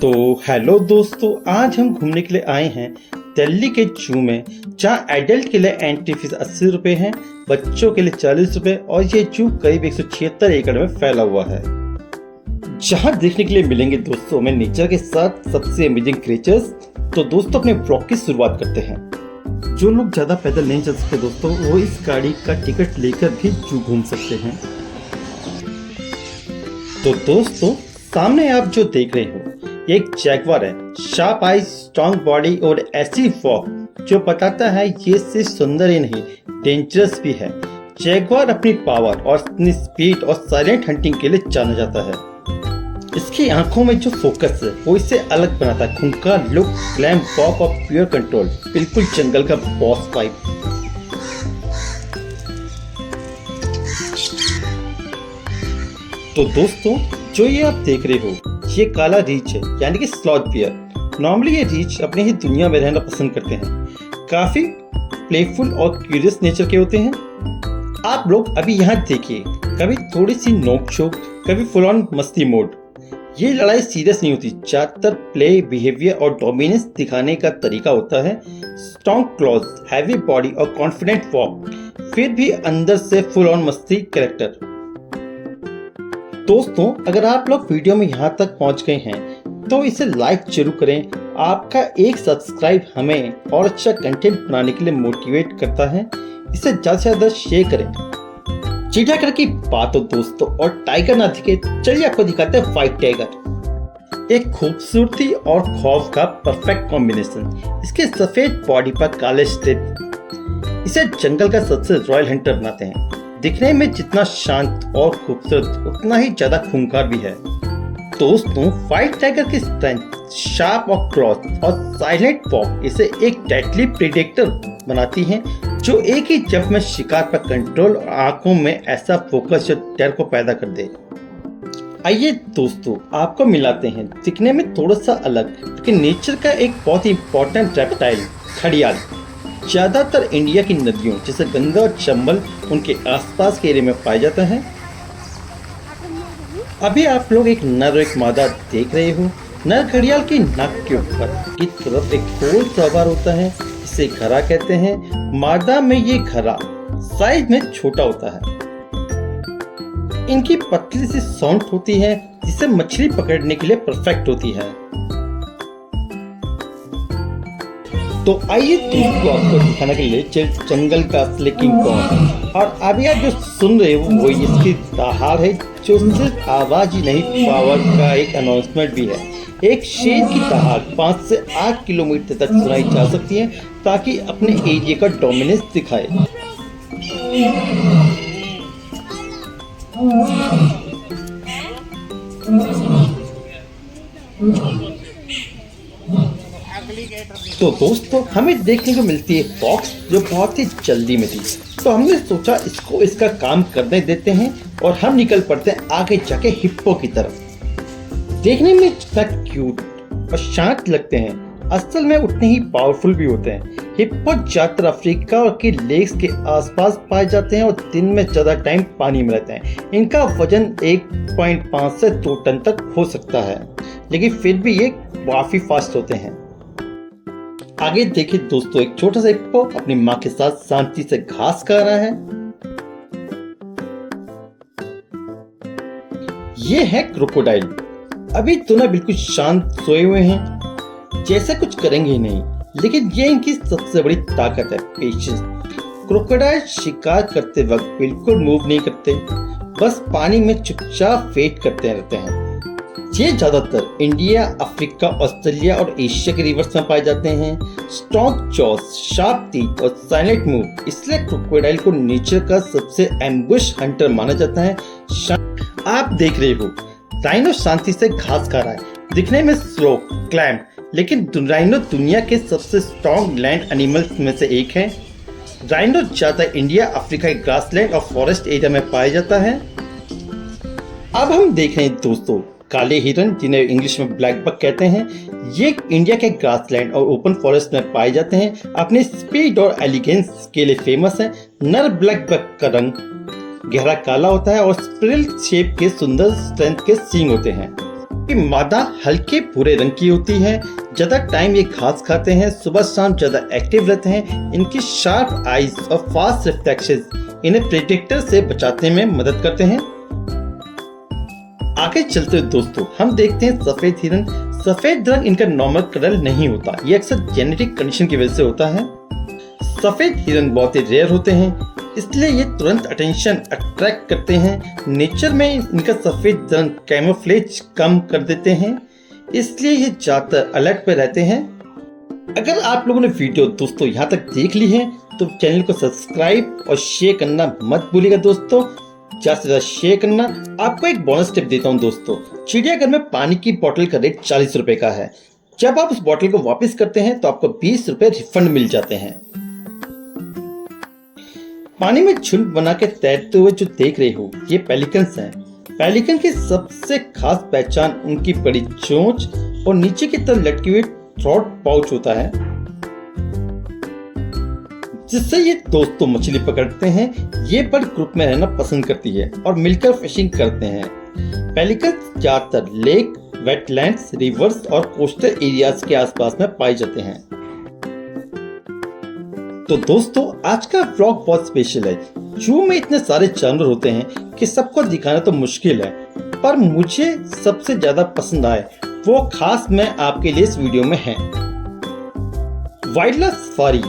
तो हेलो दोस्तों, आज हम घूमने के लिए आए हैं दिल्ली के जू में, जहाँ एडल्ट के लिए एंट्री फीस 80 रुपये है, बच्चों के लिए 40 रुपये और ये जू करीब 176 एकड़ में फैला हुआ है, जहाँ देखने के लिए मिलेंगे दोस्तों हमें नेचर के साथ सबसे अमेजिंग क्रिएचर्स। तो दोस्तों अपने ब्लॉग की शुरुआत करते हैं। जो लोग ज़्यादा पैदल नहीं चल सकते दोस्तों, वो इस गाड़ी का टिकट लेकर भी जू घूम सकते हैं। तो दोस्तों सामने आप जो देख रहे हो ये एक जैगवार है। शार्प आईज, स्ट्रॉन्ग बॉडी और ऐसी वॉक जो बताता है ये सिर्फ सुंदर ही नहीं डेंजरस भी है। जैगवार अपनी पावर और अपनी स्पीड और साइलेंट हंटिंग के लिए जाना जाता है। इसकी आंखों में जो फोकस है वो इसे अलग बनाता है। खूंखार लुक, ग्लैम वॉक और प्योर कंट्रोल, बिल्कुल जंगल का बॉस टाइप। तो दोस्तों जो ये आप देख रहे हो ये काला रीछ है, यानी कि स्लॉथ बियर। नॉर्मली ये रीछ अपनी ही दुनिया में रहना पसंद करते हैं। काफी प्लेफुल और क्यूरियस नेचर के होते हैं। आप लोग अभी यहाँ देखिए, कभी थोड़ी सी नोक-झोंक, कभी फुल ऑन मस्ती मोड। ये लड़ाई सीरियस नहीं होती, ज्यादातर प्ले, बिहेवियर और डोमिनेंस दिखाने का तरीका होता है। स्ट्रॉन्ग क्लॉज, हैवी बॉडी और कॉन्फिडेंट वॉक, फिर भी अंदर से फुल ऑन मस्ती कैरेक्टर। दोस्तों अगर आप लोग वीडियो में यहाँ तक पहुँच गए हैं तो इसे लाइक जरूर करें। आपका एक सब्सक्राइब हमें और अच्छा कंटेंट बनाने के लिए मोटिवेट करता है। इसे ज़्यादा से ज़्यादा शेयर करें। चिड़ियाघर की बात हो दोस्तों और टाइगर ना दिखे, चलिए आपको दिखाते हैं व्हाइट टाइगर। एक खूबसूरती और खौफ का परफेक्ट कॉम्बिनेशन। इसके सफेद बॉडी पर काले स्ट्रिप इसे जंगल का सबसे रॉयल हंटर बनाते हैं। दिखने में जितना शांत और खूबसूरत उतना ही ज्यादा खूंखार भी है। दोस्तों व्हाइट टाइगर की स्ट्रेंथ, शार्प और क्लॉथ और साइलेंट वॉक इसे एक डेडली प्रेडेटर बनाती हैं, जो एक ही जंप में शिकार पर कंट्रोल और आंखों में ऐसा फोकस जो डर को पैदा कर दे। आइए दोस्तों आपको मिलाते हैं दिखने में थोड़ा सा अलग लेकिन नेचर का एक बहुत ही इम्पोर्टेंट रेप्टाइल, घड़ियाल। ज्यादातर इंडिया की नदियों जैसे गंगा और चंबल उनके आसपास के एरिया में पाया जाता है। अभी आप लोग एक नर और एक मादा देख रहे हो। नर घड़ियाल की नाक के ऊपर की तरफ एक गोल सवार होता है, इसे घड़ा कहते हैं। मादा में ये घड़ा साइज में छोटा होता है। इनकी पतली सी सौंठ होती है जिसे मछली पकड़ने के लिए परफेक्ट होती है। तो आइए दोस्तों आपको दिखाने के लिए जंगल का असली किंग कौन है। और अभी आप जो सुन रहे हो वो इसकी दहाड़ है, जो सिर्फ आवाज ही नहीं पावर का एक अनाउंसमेंट भी है। एक शेर की दहाड़ 5 से 8 किलोमीटर तक सुनाई जा सकती है ताकि अपने एरिया का डोमिनेंस दिखाए। तो दोस्तों हमें देखने को मिलती है फॉक्स, जो बहुत ही जल्दी में थी। तो हमने सोचा इसको इसका काम करने देते हैं और हम निकल पड़ते हैं आगे जाके हिप्पो की तरफ। देखने में जितना क्यूट और शांत लगते हैं, असल में उतने ही पावरफुल भी होते हैं। हिप्पो ज्यादातर अफ्रीका के लेक्स के आसपास पाए जाते हैं और दिन में ज्यादा टाइम पानी में रहते हैं। इनका वजन 1.5 से 2 टन तक हो सकता है, लेकिन फिर भी ये काफी फास्ट होते हैं। आगे देखिए दोस्तों, एक छोटा सा हिप्पो अपनी माँ के साथ शांति से घास खा रहा है। ये है क्रोकोडाइल। अभी दोनों बिल्कुल शांत सोए हुए हैं, जैसे कुछ करेंगे ही नहीं, लेकिन ये इनकी सबसे बड़ी ताकत है, पेशेंस। क्रोकोडाइल शिकार करते वक्त बिल्कुल मूव नहीं करते, बस पानी में चुपचाप वेट करते रहते हैं। ये ज्यादातर इंडिया, अफ्रीका, ऑस्ट्रेलिया और एशिया के रिवर्स में पाए जाते हैं। स्ट्रॉन्ग जॉस, शार्प टीथ और साइलेंट मूव, इसलिए क्रोकोडाइल को नेचर का सबसे एम्बुश हंटर माना जाता है। आप देख रहे हो राइनो शांति से घास खा रहा है। दिखने में स्लो, क्लैम, लेकिन राइनो दुनिया के सबसे स्ट्रॉन्ग लैंड एनिमल्स में से एक है। राइनो ज्यादा इंडिया, अफ्रीका के ग्रासलैंड और फॉरेस्ट एरिया में पाया जाता है। अब हम देख रहे हैं दोस्तों काले हिरन, जिन्हें इंग्लिश में ब्लैक बक कहते हैं। ये इंडिया के ग्रासलैंड और ओपन फॉरेस्ट में पाए जाते हैं। अपने स्पीड और एलिगेंस के लिए फेमस है। नर ब्लैक बक का रंग गहरा काला होता है और स्पिरल शेप के सुंदर स्ट्रेंथ के सींग होते हैं। कि मादा हल्के भूरे रंग की होती है। ज्यादा टाइम ये घास खाते हैं, सुबह शाम ज्यादा एक्टिव रहते हैं। इनकी शार्प आईज और फास्ट रिफ्लेक्शंस इन्हें प्रेडेटर से बचाने में मदद करते हैं। आगे चलते हुए दोस्तों हम देखते हैं सफेद हिरन। सफेद रंग इनका नॉर्मल कलर नहीं होता, ये अक्सर जेनेटिक कंडीशन की वजह से होता है। सफेद हिरन बहुत ही रेयर होते हैं, इसलिए ये तुरंत अटेंशन अट्रैक्ट करते हैं। नेचर में इनका सफेद रंग कैमोफ्लेज कम कर देते हैं, इसलिए ये ज्यादातर अलर्ट पे रहते हैं। अगर आप लोगों ने वीडियो दोस्तों यहाँ तक देख ली है तो चैनल को सब्सक्राइब और शेयर करना मत भूलिएगा दोस्तों, ज्यादा से ज्यादा शेयर करना। आपको एक बोनस टिप देता हूँ दोस्तों, चिड़ियाघर में पानी की बोतल का रेट 40 रुपए का है। जब आप उस बोतल को वापस करते हैं तो आपको 20 रुपए रिफंड मिल जाते हैं। पानी में झुंड बना के तैरते हुए जो देख रहे हो ये पेलिकन्स हैं। पेलिकन की सबसे खास पहचान उनकी बड़ी चोंच और नीचे की तरफ लटकी हुई थ्रोट पाउच होता है, जिससे ये दोस्तों मछली पकड़ते हैं। ये बर्ड ग्रुप में रहना पसंद करती है और मिलकर फिशिंग करते हैं। पेलिकन ज्यादातर लेक, वेटलैंड्स, रिवर्स और कोस्टल एरियाज के आसपास में पाए जाते हैं। तो दोस्तों आज का व्लॉग बहुत स्पेशल है। जू में इतने सारे जानवर होते हैं कि सबको दिखाना तो मुश्किल है, पर मुझे सबसे ज्यादा पसंद आए वो खास मैं आपके लिए इस वीडियो में है। वाइल्ड लाइफ सफारी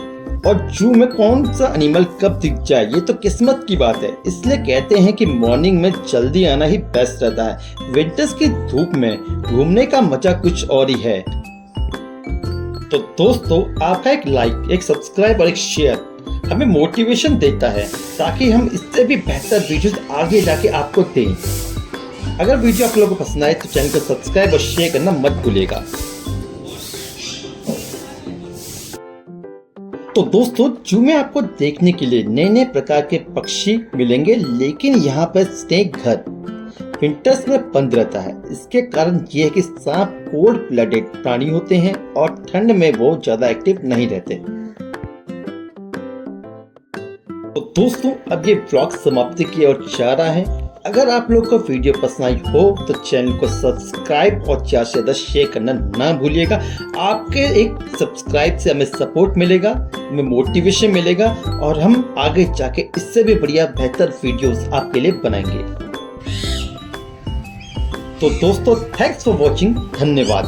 और जू में कौन सा एनिमल कब दिख जाए ये तो किस्मत की बात है, इसलिए कहते हैं कि मॉर्निंग में जल्दी आना ही बेस्ट रहता है। विंटर्स की धूप में घूमने का मजा कुछ और ही है। तो दोस्तों आपका एक लाइक, एक सब्सक्राइब और एक शेयर हमें मोटिवेशन देता है ताकि हम इससे भी बेहतर वीडियोस आगे जाके आपको दें। अगर वीडियो आप लोगों को पसंद आए तो चैनल को सब्सक्राइब और शेयर करना मत भूलिएगा। तो दोस्तों जू में आपको देखने के लिए नए नए प्रकार के पक्षी मिलेंगे, लेकिन यहाँ पर स्नेक घर विंटर्स में बंद रहता है। इसके कारण ये है कि सांप कोल्ड ब्लडेड प्राणी होते हैं और ठंड में वो ज्यादा एक्टिव नहीं रहते। तो दोस्तों अब ये व्लॉग समाप्ति की ओर जा रहा है। अगर आप लोग को वीडियो पसंद आई हो तो चैनल को सब्सक्राइब और ज्यादा से ज्यादा शेयर करना ना भूलिएगा। आपके एक सब्सक्राइब से हमें सपोर्ट मिलेगा, हमें मोटिवेशन मिलेगा और हम आगे जाके इससे भी बढ़िया बेहतर वीडियोस आपके लिए बनाएंगे। तो दोस्तों थैंक्स फॉर वॉचिंग, धन्यवाद।